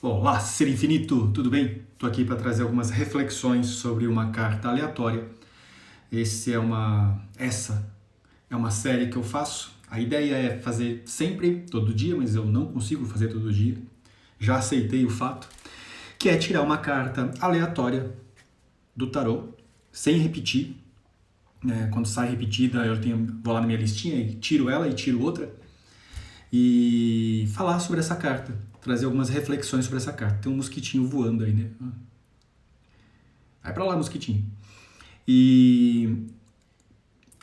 Olá, Ser Infinito, tudo bem? Estou aqui para trazer algumas reflexões sobre uma carta aleatória. Essa é uma série que eu faço. A ideia é fazer sempre, todo dia, mas eu não consigo fazer todo dia. Já aceitei o fato, que é tirar uma carta aleatória do tarô, sem repetir. Quando sai repetida, vou lá na minha listinha e tiro ela e tiro outra. E falar sobre essa carta, trazer algumas reflexões sobre essa carta. Tem um mosquitinho voando aí, né? Vai pra lá, mosquitinho. E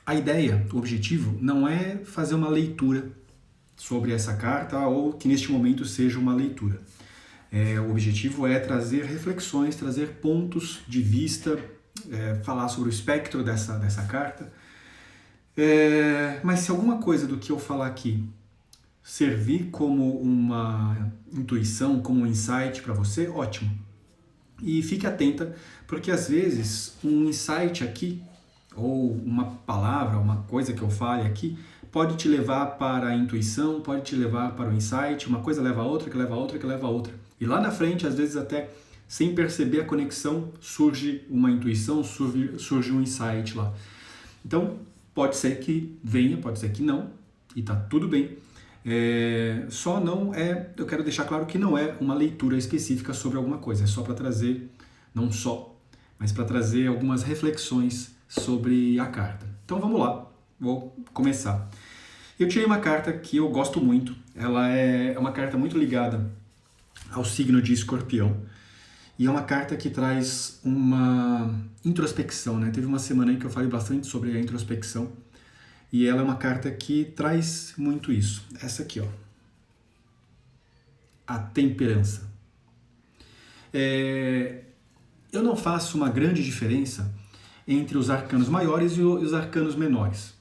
a ideia, o objetivo, não é fazer uma leitura sobre essa carta ou que neste momento seja uma leitura. O objetivo é trazer reflexões, trazer pontos de vista, falar sobre o espectro dessa carta. Mas se alguma coisa do que eu falar aqui servir como uma intuição, como um insight para você, ótimo. E fique atenta, porque às vezes um insight aqui, ou uma palavra, uma coisa que eu fale aqui, pode te levar para a intuição, pode te levar para o insight, uma coisa leva a outra, que leva a outra, que leva a outra. E lá na frente, às vezes até sem perceber a conexão, surge uma intuição, surge um insight lá. Então, pode ser que venha, pode ser que não, e tá tudo bem. Eu quero deixar claro que não é uma leitura específica sobre alguma coisa, é só para trazer, não só, mas para trazer algumas reflexões sobre a carta. Então vamos lá, vou começar. Eu tirei uma carta que eu gosto muito, ela é uma carta muito ligada ao signo de Escorpião, e é uma carta que traz uma introspecção, né? Teve uma semana aí que eu falei bastante sobre a introspecção, e ela é uma carta que traz muito isso. Essa aqui, ó. A temperança. Eu não faço uma grande diferença entre os arcanos maiores e os arcanos menores.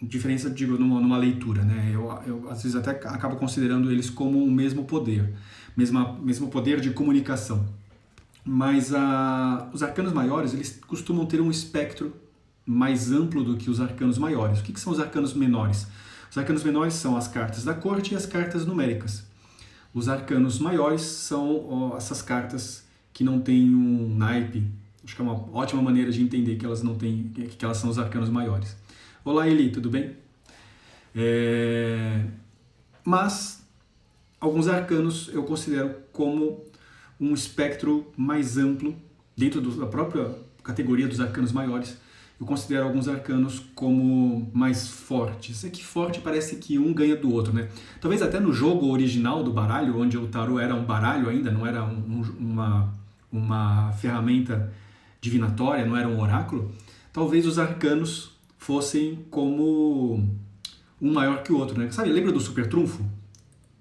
Diferença, digo, numa leitura, né? Eu às vezes até acabo considerando eles como o mesmo poder. Mesmo poder de comunicação. Mas os arcanos maiores, eles costumam ter um espectro mais amplo do que os arcanos maiores. O que são os arcanos menores? Os arcanos menores são as cartas da corte e as cartas numéricas. Os arcanos maiores são essas cartas que não têm um naipe. Acho que é uma ótima maneira de entender que elas não têm, que elas são os arcanos maiores. Olá, Eli, tudo bem? Mas alguns arcanos eu considero como um espectro mais amplo dentro da própria categoria dos arcanos maiores. Eu considero alguns arcanos como mais fortes. É que forte parece que um ganha do outro, né? Talvez até no jogo original do baralho, onde o tarô era um baralho ainda, não era uma ferramenta divinatória, não era um oráculo, talvez os arcanos fossem como um maior que o outro, né? Sabe, lembra do super trunfo?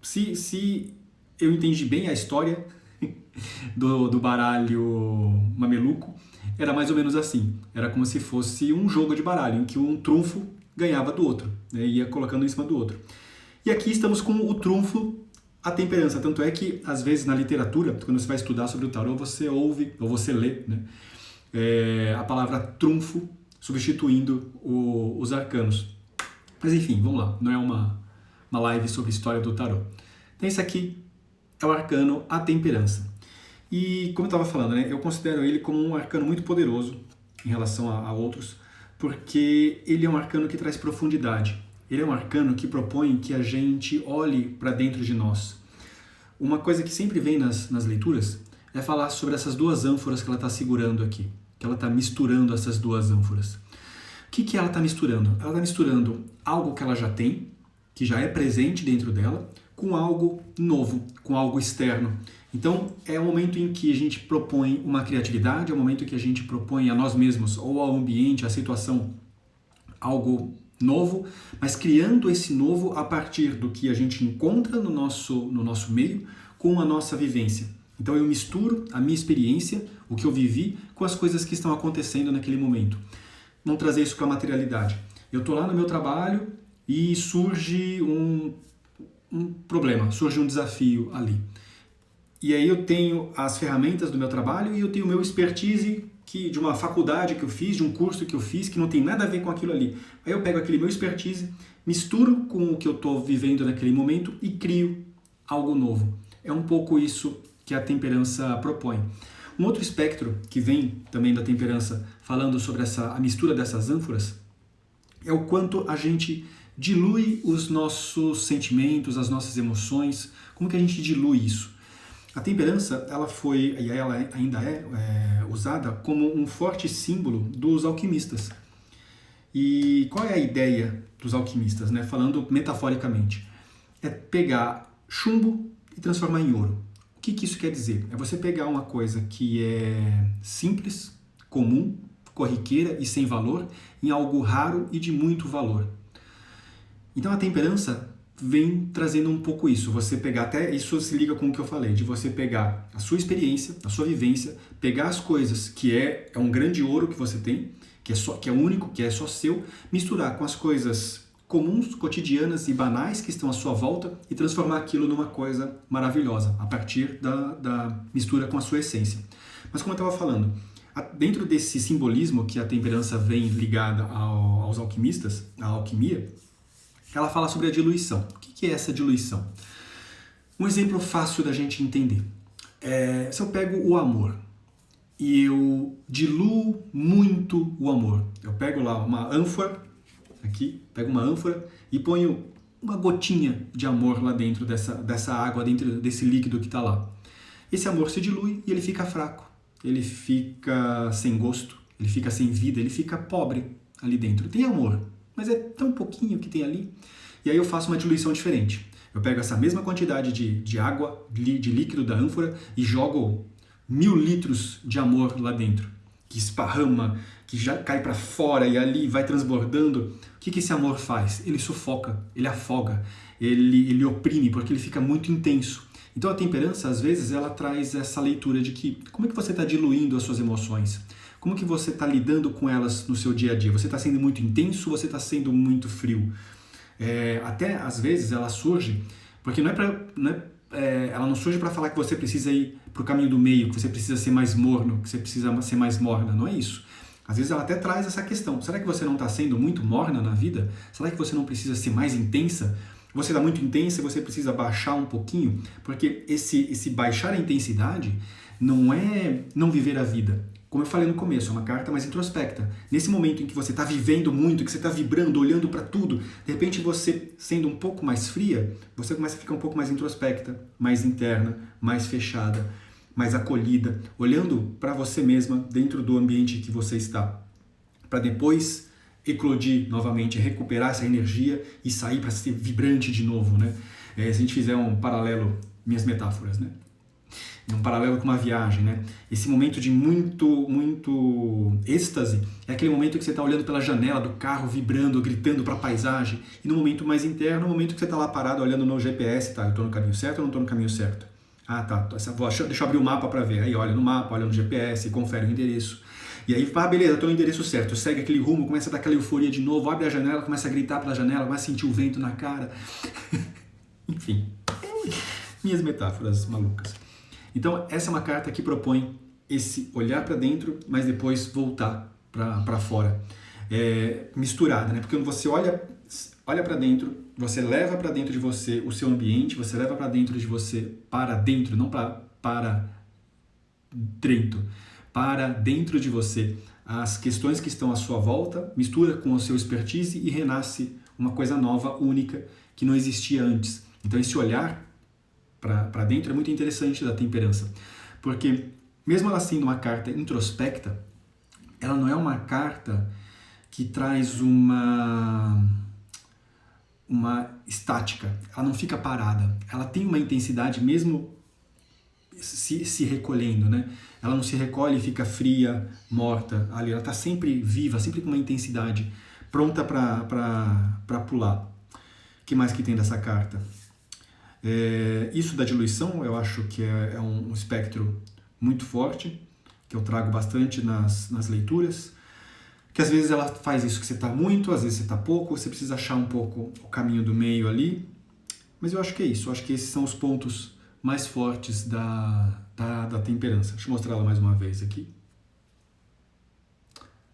Se eu entendi bem a história do baralho mameluco, era mais ou menos assim. Era como se fosse um jogo de baralho, em que um trunfo ganhava do outro, né? Ia colocando em cima do outro. E aqui estamos com o trunfo, a temperança. Tanto é que, às vezes, na literatura, quando você vai estudar sobre o tarô, você ouve, ou você lê, né? A palavra trunfo substituindo os arcanos. Mas enfim, vamos lá. Não é uma live sobre história do tarô. Então esse aqui é o arcano a temperança. E, como eu estava falando, né, eu considero ele como um arcano muito poderoso em relação a outros, porque ele é um arcano que traz profundidade. Ele é um arcano que propõe que a gente olhe para dentro de nós. Uma coisa que sempre vem nas leituras é falar sobre essas duas ânforas que ela está segurando aqui, que ela está misturando essas duas ânforas. O que ela está misturando? Ela está misturando algo que ela já tem, que já é presente dentro dela, com algo novo, com algo externo. Então, é o momento em que a gente propõe uma criatividade, é o momento em que a gente propõe a nós mesmos, ou ao ambiente, à situação, algo novo, mas criando esse novo a partir do que a gente encontra no nosso meio, com a nossa vivência. Então, eu misturo a minha experiência, o que eu vivi, com as coisas que estão acontecendo naquele momento. Vamos trazer isso para a materialidade. Eu estou lá no meu trabalho e surge um problema, surge um desafio ali. E aí eu tenho as ferramentas do meu trabalho e eu tenho o meu expertise de uma faculdade que eu fiz, de um curso que eu fiz, que não tem nada a ver com aquilo ali. Aí eu pego aquele meu expertise, misturo com o que eu estou vivendo naquele momento e crio algo novo. É um pouco isso que a temperança propõe. Um outro espectro que vem também da temperança, falando sobre a mistura dessas ânforas, é o quanto a gente dilui os nossos sentimentos, as nossas emoções. Como que a gente dilui isso? A temperança, ela foi, e ela ainda é usada como um forte símbolo dos alquimistas. E qual é a ideia dos alquimistas, né? Falando metaforicamente? É pegar chumbo e transformar em ouro. O que isso quer dizer? É você pegar uma coisa que é simples, comum, corriqueira e sem valor, em algo raro e de muito valor. Então a temperança vem trazendo um pouco isso. Você pegar, até isso se liga com o que eu falei, de você pegar a sua experiência, a sua vivência, pegar as coisas que é um grande ouro que você tem, que é único, que é só seu, misturar com as coisas comuns, cotidianas e banais que estão à sua volta e transformar aquilo numa coisa maravilhosa, a partir da mistura com a sua essência. Mas como eu estava falando, dentro desse simbolismo que a temperança vem ligada aos alquimistas, à alquimia, ela fala sobre a diluição. O que é essa diluição? Um exemplo fácil da gente entender. Se eu pego o amor e eu diluo muito o amor, eu pego lá uma ânfora, pego uma ânfora e ponho uma gotinha de amor lá dentro dessa água, dentro desse líquido que está lá. Esse amor se dilui e ele fica fraco, ele fica sem gosto, ele fica sem vida, ele fica pobre ali dentro. Tem amor, mas é tão pouquinho que tem ali. E aí eu faço uma diluição diferente. Eu pego essa mesma quantidade de água, de líquido da ânfora e jogo 1000 litros de amor lá dentro, que esparrama, que já cai para fora e ali vai transbordando. O que esse amor faz? Ele sufoca, ele afoga, ele oprime, porque ele fica muito intenso. Então a temperança, às vezes, ela traz essa leitura de que como é que você está diluindo as suas emoções? Como que você está lidando com elas no seu dia a dia? Você está sendo muito intenso ou você está sendo muito frio? Até, às vezes, ela surge, porque ela não surge para falar que você precisa ir para o caminho do meio, que você precisa ser mais morno, que você precisa ser mais morna. Não é isso. Às vezes ela até traz essa questão. Será que você não está sendo muito morna na vida? Será que você não precisa ser mais intensa? Você está muito intensa e você precisa baixar um pouquinho? Porque esse baixar a intensidade não é não viver a vida. Como eu falei no começo, é uma carta mais introspecta. Nesse momento em que você está vivendo muito, que você está vibrando, olhando para tudo, de repente você, sendo um pouco mais fria, você começa a ficar um pouco mais introspecta, mais interna, mais fechada, mais acolhida, olhando para você mesma dentro do ambiente que você está, para depois eclodir novamente, recuperar essa energia e sair para ser vibrante de novo, né? Se a gente fizer um paralelo, minhas metáforas, né? Um paralelo com uma viagem, né? Esse momento de muito êxtase é aquele momento que você está olhando pela janela do carro, vibrando, gritando para a paisagem. E no momento mais interno, no momento que você está lá parado olhando no GPS, tá? Eu estou no caminho certo ou não estou no caminho certo? Ah, tá. Deixa eu abrir o mapa para ver. Aí olha no mapa, olha no GPS, confere o endereço. E aí, beleza, estou no endereço certo. Segue aquele rumo, começa a dar aquela euforia de novo, abre a janela, começa a gritar pela janela, começa a sentir o vento na cara. Enfim, minhas metáforas malucas. Então, essa é uma carta que propõe esse olhar para dentro, mas depois voltar para fora. Misturada, né? Porque quando você olha para dentro, você leva para dentro de você o seu ambiente, você leva para dentro de você, para dentro, não para dentro, para dentro de você as questões que estão à sua volta, mistura com o seu expertise e renasce uma coisa nova, única, que não existia antes. Então, esse olhar para dentro é muito interessante da temperança, porque mesmo ela sendo uma carta introspecta, ela não é uma carta que traz uma estática, ela não fica parada, ela tem uma intensidade mesmo se recolhendo, né? Ela não se recolhe e fica fria, morta, ali, ela está sempre viva, sempre com uma intensidade, pronta para pular. O que mais que tem dessa carta? Isso da diluição eu acho que é um espectro muito forte, que eu trago bastante nas leituras, que às vezes ela faz isso, que você está muito, às vezes você está pouco, você precisa achar um pouco o caminho do meio ali, mas eu acho que é isso, eu acho que esses são os pontos mais fortes da temperança. Deixa eu mostrar ela mais uma vez aqui.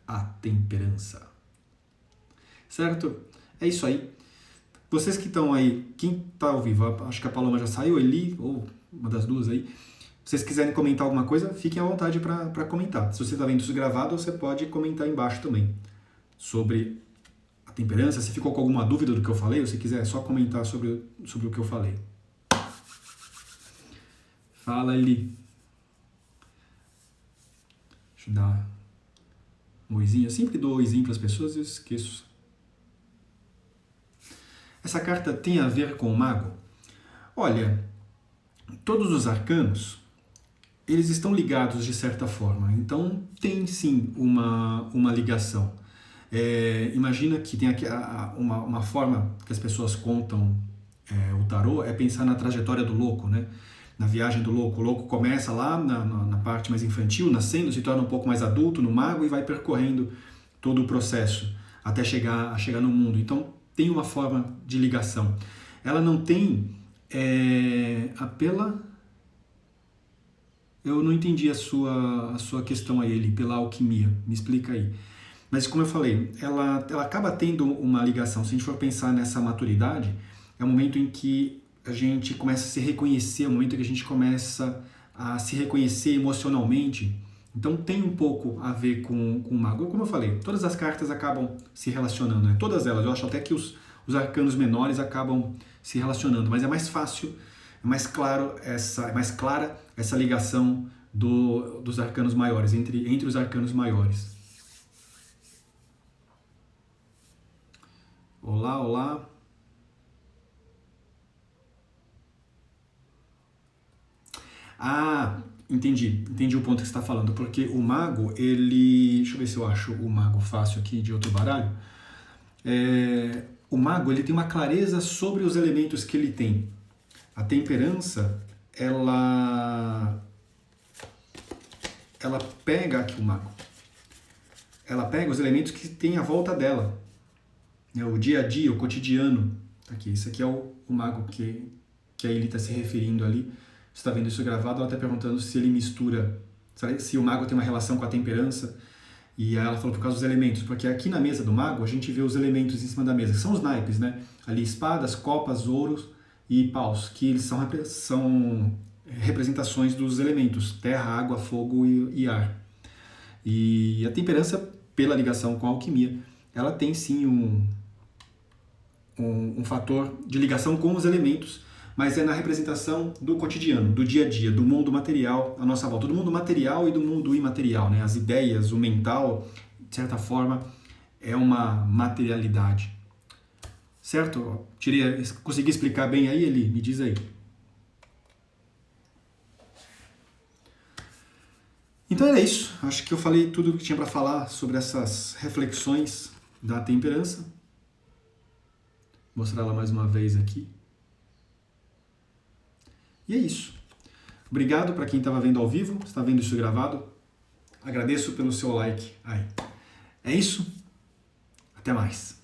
A temperança. Certo? É isso aí. Vocês que estão aí, quem está ao vivo, acho que a Paloma já saiu, Eli, ou uma das duas aí, Se vocês quiserem comentar alguma coisa, fiquem à vontade para comentar. Se você está vendo isso gravado, você pode comentar embaixo também sobre a temperança. Se ficou com alguma dúvida do que eu falei, ou se quiser só comentar sobre o que eu falei. Fala, Eli. Deixa eu dar um oizinho. Eu sempre dou oizinho para as pessoas e eu esqueço. Essa carta tem a ver com o mago? Olha, todos os arcanos, eles estão ligados de certa forma. Então, tem sim uma ligação. Imagina que tem aqui uma forma que as pessoas contam o tarô, é pensar na trajetória do louco, né? Na viagem do louco. O louco começa lá na parte mais infantil, nascendo, se torna um pouco mais adulto no mago e vai percorrendo todo o processo até chegar no mundo. Então, tem uma forma de ligação. Ela não tem Eu não entendi a sua questão aí, Eli, pela alquimia. Me explica aí. Mas, como eu falei, ela acaba tendo uma ligação. Se a gente for pensar nessa maturidade, é o momento em que a gente começa a se reconhecer, é o momento em que a gente começa a se reconhecer emocionalmente. Então, tem um pouco a ver com o mago. Como eu falei, todas as cartas acabam se relacionando, né? Todas elas. Eu acho até que os arcanos menores acabam se relacionando, mas é mais fácil, é mais clara essa ligação dos arcanos maiores, entre os arcanos maiores. Olá, olá. Ah, entendi o ponto que você está falando, porque o mago, deixa eu ver se eu acho o mago fácil aqui de outro baralho. O mago, ele tem uma clareza sobre os elementos que ele tem. A temperança, ela pega aqui o mago. Ela pega os elementos que tem à volta dela. O dia a dia, o cotidiano. Aqui, esse aqui é o mago que a Eli está se referindo ali. Você está vendo isso gravado, ela está perguntando se ele mistura, se o mago tem uma relação com a temperança. E aí ela falou por causa dos elementos, porque aqui na mesa do mago a gente vê os elementos em cima da mesa, que são os naipes, né? Ali espadas, copas, ouros e paus, que eles são representações dos elementos, terra, água, fogo e ar. E a temperança, pela ligação com a alquimia, ela tem sim um fator de ligação com os elementos, mas é na representação do cotidiano, do dia a dia, do mundo material à nossa volta, do mundo material e do mundo imaterial, né? As ideias, o mental, de certa forma, é uma materialidade. Certo? Consegui explicar bem aí, Eli? Me diz aí. Então era isso. Acho que eu falei tudo o que tinha para falar sobre essas reflexões da temperança. Vou mostrar ela mais uma vez aqui. E é isso. Obrigado para quem estava vendo ao vivo, está vendo isso gravado. Agradeço pelo seu like aí. É isso. Até mais.